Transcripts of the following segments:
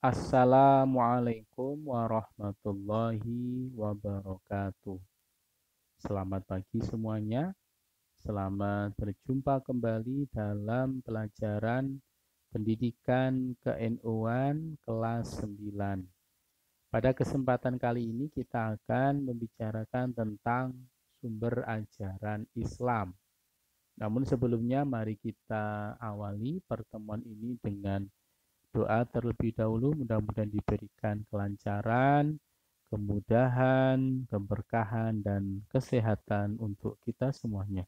Assalamualaikum warahmatullahi wabarakatuh. Selamat pagi semuanya. Selamat berjumpa kembali dalam pelajaran pendidikan ke-NU-an kelas 9. Pada kesempatan kali ini kita akan membicarakan tentang sumber ajaran Islam. Namun sebelumnya mari kita awali pertemuan ini dengan doa terlebih dahulu, mudah-mudahan diberikan kelancaran, kemudahan, keberkahan, dan kesehatan untuk kita semuanya.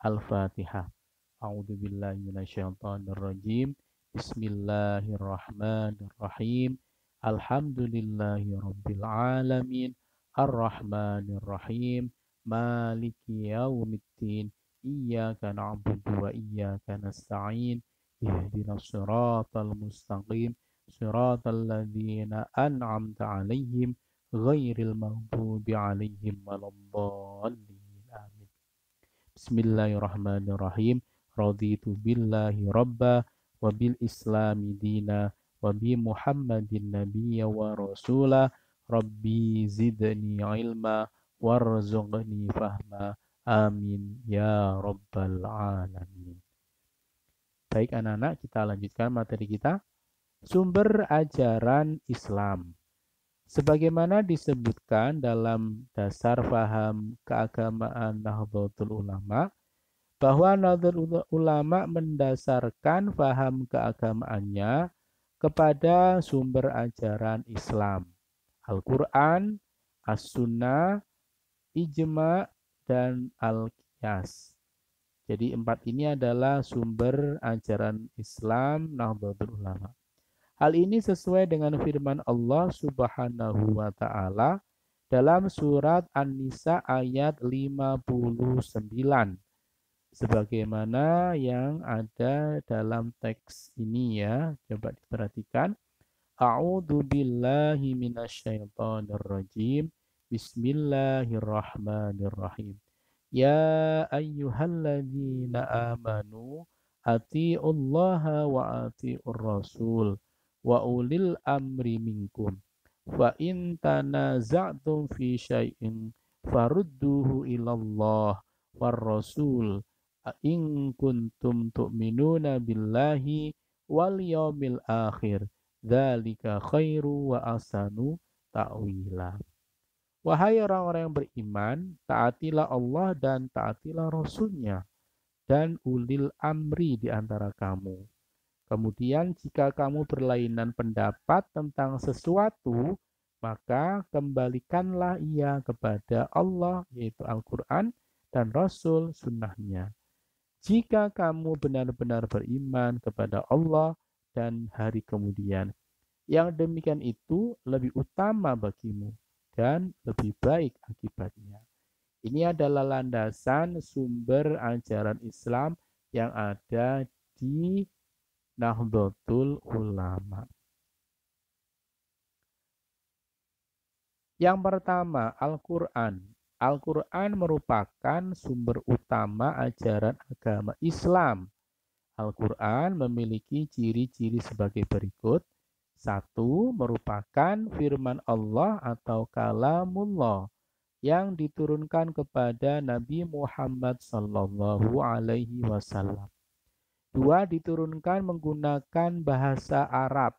Al-Fatihah. A'udzubillahi minasyaitonirrajim. Bismillahirrahmanirrahim. Alhamdulillahi rabbil alamin. Ar-Rahmanirrahim. Maliki yaumiddin. Iyyaka na'budu wa iyyaka nasta'in. Ihdinas siratal mustaqim. Siratal ladzina an'amta 'alaihim ghairil maghdubi 'alaihim waladdallin. Amin. Bismillahirrahmanirrahim. Raditu billahi rabba wa bil islami dina wa bi Muhammadin nabiyya wa rasula. Rabbi zidni ilma warzuqni fahma. Amin ya rabbal alamin. Baik anak-anak, kita lanjutkan materi kita. Sumber ajaran Islam. Sebagaimana disebutkan dalam dasar faham keagamaan Nahdlatul Ulama, bahwa Nahdlatul Ulama mendasarkan faham keagamaannya kepada sumber ajaran Islam. Al-Quran, As-Sunnah, Ijma, dan Al-Qiyas. Jadi 4 ini adalah sumber ajaran Islam Nahdlatul Ulama. Hal ini sesuai dengan firman Allah Subhanahu wa Ta'ala dalam surat An-Nisa ayat 59. Sebagaimana yang ada dalam teks ini ya. Coba diperhatikan. A'udzu billahi minasyaitonir rajim. Bismillahirrahmanirrahim. Ya ayyuhalladzina amanu atiullaha wa atiur rasul wa ulil amri minkum wa in tanaza'tum fi syai'in farudduhu ilallah war rasul in kuntum tu'minuna billahi wal yawmil akhir dzalika khairu wa asanu ta'wila. Wahai orang-orang yang beriman, taatilah Allah dan taatilah Rasul-Nya dan ulil amri di antara kamu. Kemudian jika kamu berlainan pendapat tentang sesuatu, maka kembalikanlah ia kepada Allah, yaitu Al-Quran, dan Rasul sunnahnya. Jika kamu benar-benar beriman kepada Allah dan hari kemudian, yang demikian itu lebih utama bagimu dan lebih baik akibatnya. Ini adalah landasan sumber ajaran Islam yang ada di Nahdlatul Ulama. Yang pertama, Al-Quran. Al-Quran merupakan sumber utama ajaran agama Islam. Al-Quran memiliki ciri-ciri sebagai berikut. 1. Merupakan firman Allah atau kalamullah yang diturunkan kepada Nabi Muhammad sallallahu alaihi wasallam. 2. Diturunkan menggunakan bahasa Arab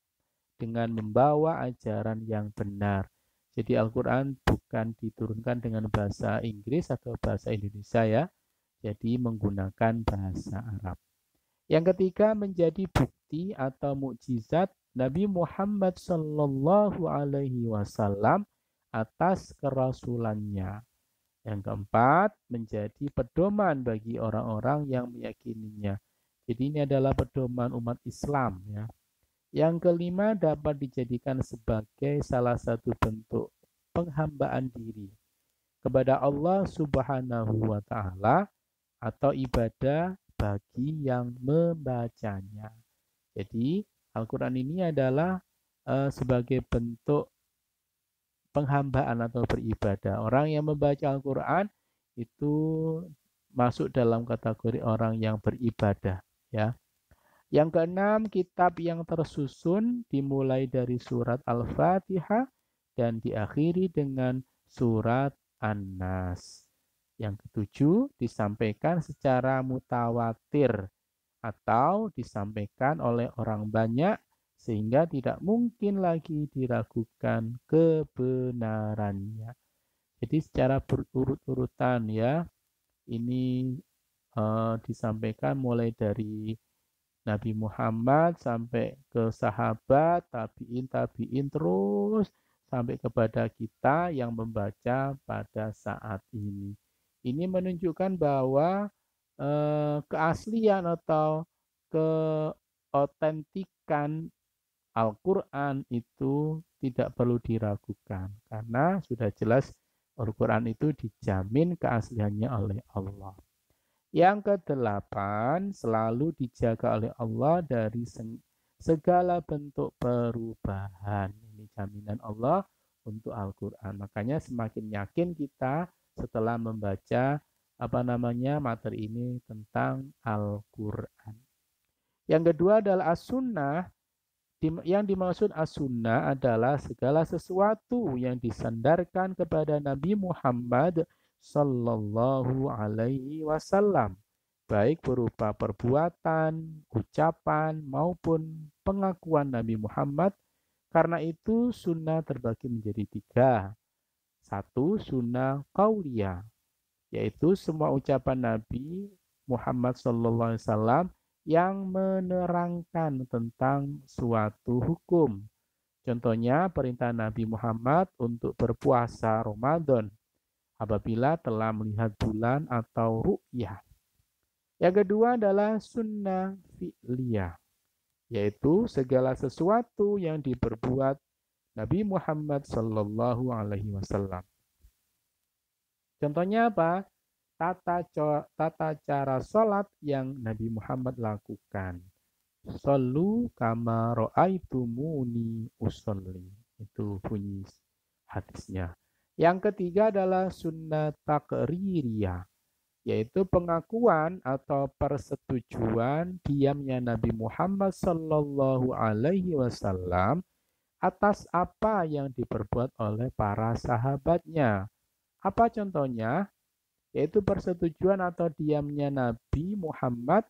dengan membawa ajaran yang benar. Jadi Al-Quran bukan diturunkan dengan bahasa Inggris atau bahasa Indonesia ya. Jadi menggunakan bahasa Arab. Yang ketiga, menjadi bukti atau mukjizat Nabi Muhammad sallallahu alaihi wasallam atas kerasulannya. Yang keempat, menjadi pedoman bagi orang-orang yang meyakininya. Jadi ini adalah pedoman umat Islam ya. Yang kelima, dapat dijadikan sebagai salah satu bentuk penghambaan diri kepada Allah Subhanahu wa Ta'ala atau ibadah bagi yang membacanya. Jadi Al-Quran ini adalah sebagai bentuk penghambaan atau beribadah. Orang yang membaca Al-Quran itu masuk dalam kategori orang yang beribadah ya. Yang keenam, kitab yang tersusun dimulai dari surat Al-Fatihah dan diakhiri dengan surat An-Nas. Yang ketujuh, disampaikan secara mutawatir atau disampaikan oleh orang banyak sehingga tidak mungkin lagi diragukan kebenarannya. Jadi secara berurut-urutan ya, ini disampaikan mulai dari Nabi Muhammad sampai ke sahabat, tabiin terus sampai kepada kita yang membaca pada saat ini. Ini menunjukkan bahwa keaslian atau keotentikan Al-Quran itu tidak perlu diragukan karena sudah jelas Al-Quran itu dijamin keasliannya oleh Allah. Yang kedelapan, selalu dijaga oleh Allah dari segala bentuk perubahan. Ini jaminan Allah untuk Al-Quran. Makanya semakin yakin kita setelah membaca materi ini tentang Al-Quran. Yang kedua adalah as-sunnah. Yang dimaksud as-sunnah adalah segala sesuatu yang disandarkan kepada Nabi Muhammad Sallallahu Alaihi Wasallam, baik berupa perbuatan, ucapan, maupun pengakuan Nabi Muhammad. Karena itu sunnah terbagi menjadi tiga. Satu, sunnah qauliyah, yaitu semua ucapan Nabi Muhammad Sallallahu Alaihi Wasallam yang menerangkan tentang suatu hukum. Contohnya perintah Nabi Muhammad untuk berpuasa Ramadan apabila telah melihat bulan atau ru'yah. Yang kedua adalah sunnah fi'liyah, yaitu segala sesuatu yang diperbuat Nabi Muhammad Sallallahu Alaihi Wasallam. Contohnya apa? Tata cara sholat yang Nabi Muhammad lakukan. Sallu kama ra'aitumuni usolli. Itu bunyi hadisnya. Yang ketiga adalah sunnah taqririyah, yaitu pengakuan atau persetujuan diamnya Nabi Muhammad Sallallahu Alaihi Wasallam atas apa yang diperbuat oleh para sahabatnya. Apa contohnya? Yaitu persetujuan atau diamnya Nabi Muhammad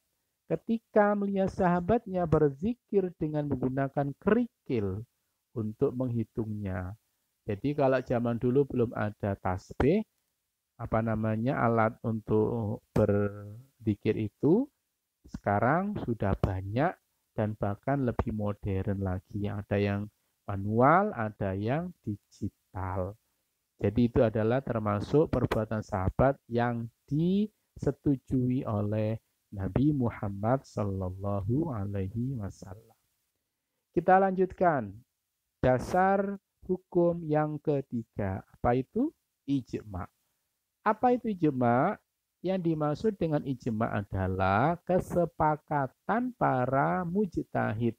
ketika melihat sahabatnya berzikir dengan menggunakan kerikil untuk menghitungnya. Jadi kalau zaman dulu belum ada tasbih, alat untuk berzikir itu, sekarang sudah banyak dan bahkan lebih modern lagi. Ada yang manual, ada yang digital. Jadi itu adalah termasuk perbuatan sahabat yang disetujui oleh Nabi Muhammad Sallallahu Alaihi Wasallam. Kita lanjutkan dasar hukum yang ketiga. Apa itu? Ijma. Apa itu ijma? Yang dimaksud dengan ijma adalah kesepakatan para mujtahid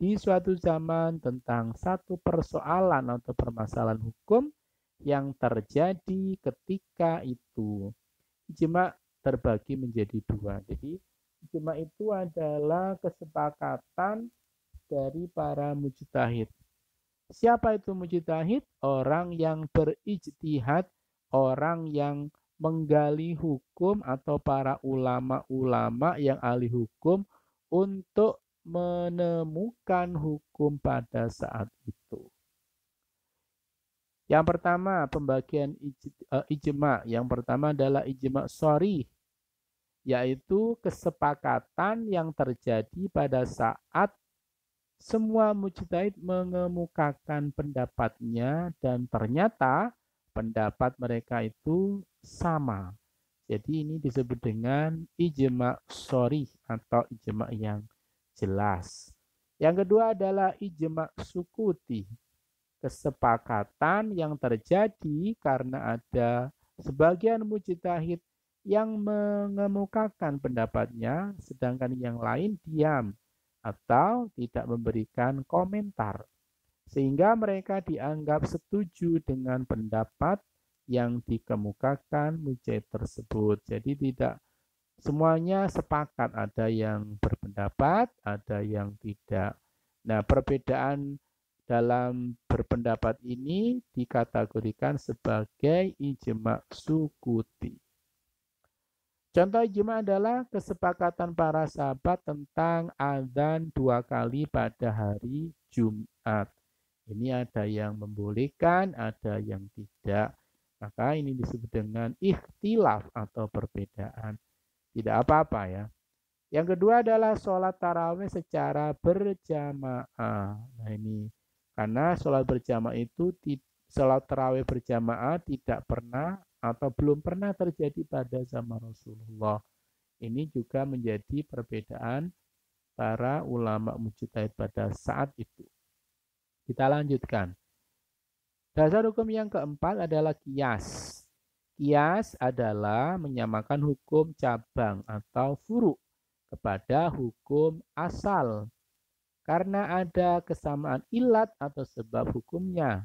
di suatu zaman tentang satu persoalan atau permasalahan hukum yang terjadi ketika itu. Ijma terbagi menjadi dua. Jadi ijma itu adalah kesepakatan dari para mujtahid. Siapa itu mujtahid? Orang yang berijtihad, orang yang menggali hukum atau para ulama-ulama yang ahli hukum untuk menemukan hukum pada saat itu. Yang pertama, pembagian ijma. Yang pertama adalah ijma sharih, yaitu kesepakatan yang terjadi pada saat semua mujtahid mengemukakan pendapatnya dan ternyata pendapat mereka itu sama. Jadi ini disebut dengan ijma sharih atau ijma yang jelas. Yang kedua adalah ijma sukuti. Kesepakatan yang terjadi karena ada sebagian mujtahid yang mengemukakan pendapatnya, sedangkan yang lain diam atau tidak memberikan komentar, sehingga mereka dianggap setuju dengan pendapat yang dikemukakan mujtahid tersebut. Jadi tidak semuanya sepakat, ada yang berpendapat, ada yang tidak. Nah, perbedaan dalam berpendapat ini dikategorikan sebagai ijma sukuti. Contoh ijma adalah kesepakatan para sahabat tentang azan 2 kali pada hari Jumat. Ini ada yang membolehkan, ada yang tidak. Maka ini disebut dengan ikhtilaf atau perbedaan. Tidak apa-apa ya. Yang kedua adalah sholat tarawih secara berjamaah. Nah ini, karena sholat berjamaah itu, sholat tarawih berjamaah tidak pernah atau belum pernah terjadi pada zaman Rasulullah. Ini juga menjadi perbedaan para ulama mujtahid pada saat itu. Kita lanjutkan. Dasar hukum yang keempat adalah kias. Kias adalah menyamakan hukum cabang atau furu kepada hukum asal. Karena ada kesamaan ilat atau sebab hukumnya.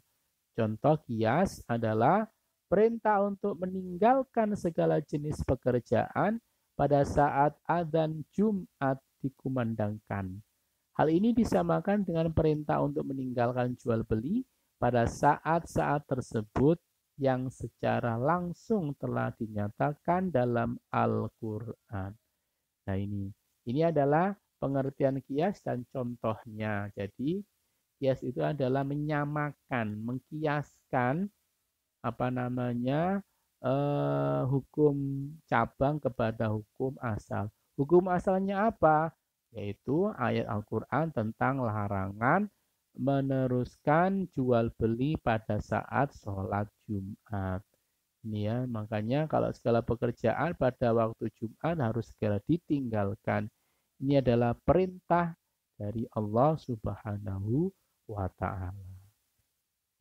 Contoh kias adalah perintah untuk meninggalkan segala jenis pekerjaan pada saat adzan Jumat dikumandangkan. Hal ini disamakan dengan perintah untuk meninggalkan jual beli pada saat-saat tersebut yang secara langsung telah dinyatakan dalam Al-Quran. Nah ini adalah pengertian kias dan contohnya. Jadi kias itu adalah menyamakan, mengkiaskan hukum cabang kepada hukum asal. Hukum asalnya apa? Yaitu ayat Al-Quran tentang larangan meneruskan jual beli pada saat sholat Jumat. Ini ya, makanya kalau segala pekerjaan pada waktu Jumat harus segera ditinggalkan. Ini adalah perintah dari Allah Subhanahu wa Ta'ala.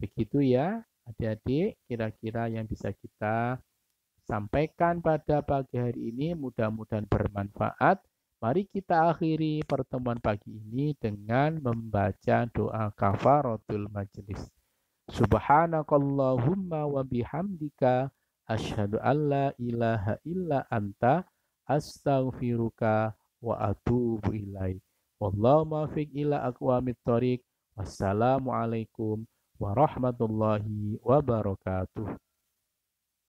Begitu ya, adik-adik, kira-kira yang bisa kita sampaikan pada pagi hari ini, mudah-mudahan bermanfaat. Mari kita akhiri pertemuan pagi ini dengan membaca doa kafaratul majlis. Subhanakallahumma wa bihamdika asyhadu an la ilaha illa anta astaghfiruka wa atubu ilaik. Wallahu muwaffiq ila aqwamit thoriq. Wassalamualaikum warahmatullahi wabarakatuh.